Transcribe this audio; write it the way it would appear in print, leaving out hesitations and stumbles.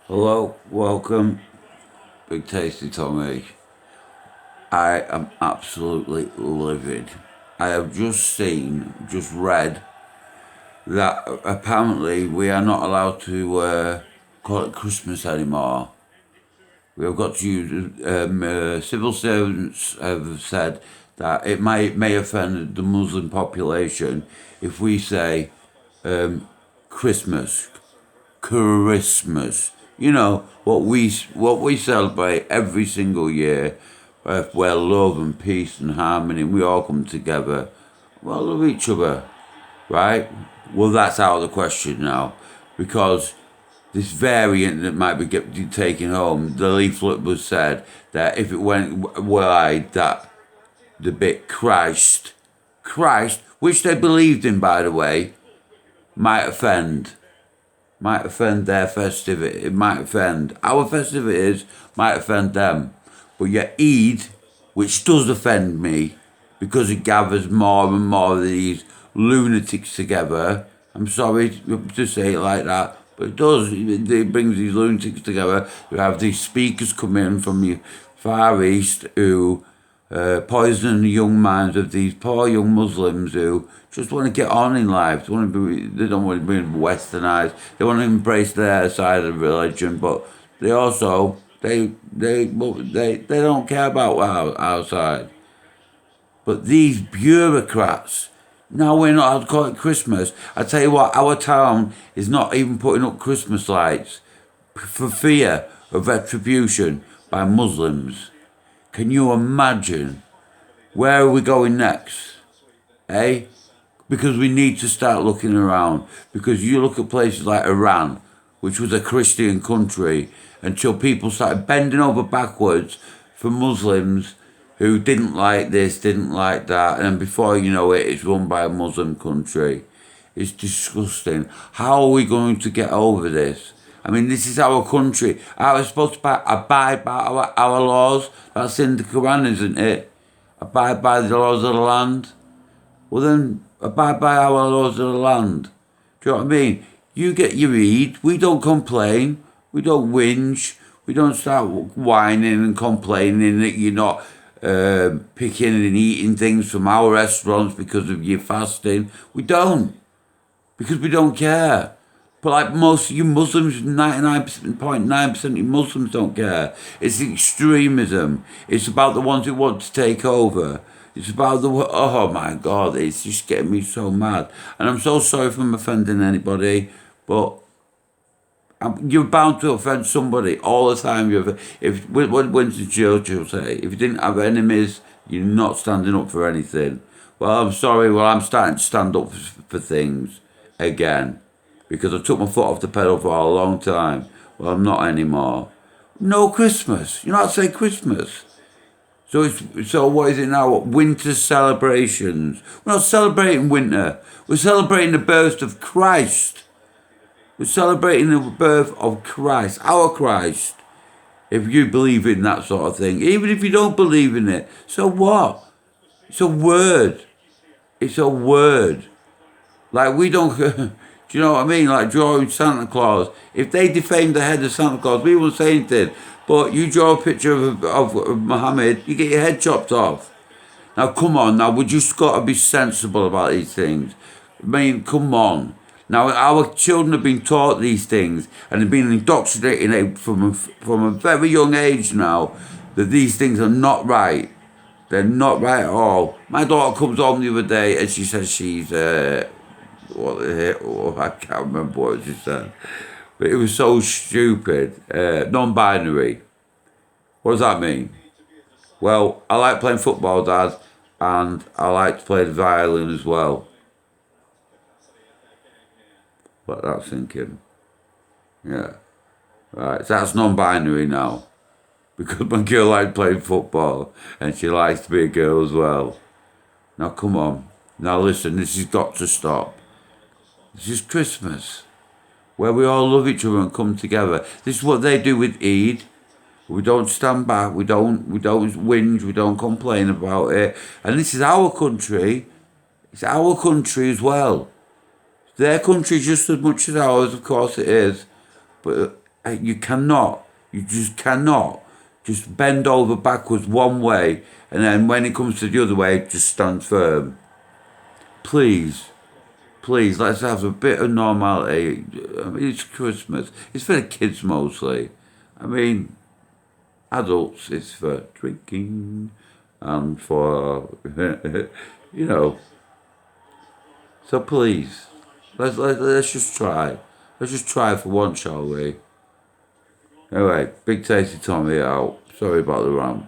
Hello, welcome, Big Tasty Tommy. I am absolutely livid. I have just read that apparently we are not allowed to call it Christmas anymore. We have got to use, civil servants have said that it may offend the Muslim population if we say Christmas, Christmas. You know what we celebrate every single year, where love and peace and harmony, we all come together. Well, love each other, right? Well, that's out of the question now, because this variant that might be taken home, the leaflet was said that if it went wide, that the bit Christ, which they believed in, by the way, might offend their festivity. It might offend our festivities, might offend them. But yet Eid, which does offend me because it gathers more and more of these lunatics together. I'm sorry to say it like that, but it does. It brings these lunatics together. You have these speakers come in from the Far East who poison the young minds of these poor young Muslims who just want to get on in life. They don't want to be westernized. They want to embrace their side of religion, but they also they don't care about our side. But these bureaucrats, now we're not allowed to call it Christmas. I tell you what, our town is not even putting up Christmas lights for fear of retribution by Muslims. Can you imagine? Where are we going next? Eh? Because we need to start looking around. Because you look at places like Iran, which was a Christian country, until people started bending over backwards for Muslims who didn't like this, didn't like that, and before you know it, it's run by a Muslim country. It's disgusting. How are we going to get over this? I mean, this is our country. Are we supposed to abide by our laws? That's in the Quran, isn't it? Abide by the laws of the land. Well, then, abide by our laws of the land. Do you know what I mean? You get your Eid. We don't complain. We don't whinge. We don't start whining and complaining that you're not picking and eating things from our restaurants because of your fasting. We don't. Because we don't care. But like most of you Muslims, 99.9% of you Muslims don't care. It's extremism. It's about the ones who want to take over. It's about oh my God, it's just getting me so mad. And I'm so sorry if I'm offending anybody, but you're bound to offend somebody all the time. If what Winston Churchill say, if you didn't have enemies, you're not standing up for anything. Well, I'm sorry. Well, I'm starting to stand up for things again because I took my foot off the pedal for a long time. Well, I'm not anymore. No Christmas. You're not saying Christmas. So what is it now? Winter celebrations. We're not celebrating winter. We're celebrating the birth of Christ. We're celebrating the birth of Christ, our Christ. If you believe in that sort of thing, even if you don't believe in it, so what? It's a word. It's a word. Like we don't. Do you know what I mean? Like drawing Santa Claus. If they defamed the head of Santa Claus, we wouldn't say anything. But you draw a picture of Muhammad, you get your head chopped off. Now come on. Now we just got to be sensible about these things. I mean, come on. Now our children have been taught these things and have been indoctrinated from a very young age now that these things are not right. They're not right at all. My daughter comes home the other day and she says she's I can't remember what she said, but it was so stupid. Non-binary. What does that mean? Well, I like playing football, Dad, and I like to play the violin as well. Let that sink in. Yeah. Right. So that's non-binary now. Because my girl likes playing football and she likes to be a girl as well. Now come on. Now listen, this has got to stop. This is Christmas, where we all love each other and come together. This is what they do with Eid. We don't stand back. We don't whinge. We don't complain about it. And this is our country. It's our country as well. Their country just as much as ours, of course it is. But You cannot. You just cannot. Just bend over backwards one way, and then when it comes to the other way, just stand firm. Please, please, let's have a bit of normality. I mean, it's Christmas. It's for the kids mostly. I mean, adults, it's for drinking and for, you know. So please, let's just try. Let's just try for once, shall we? Anyway, Big Tasty Tommy out. Sorry about the rant.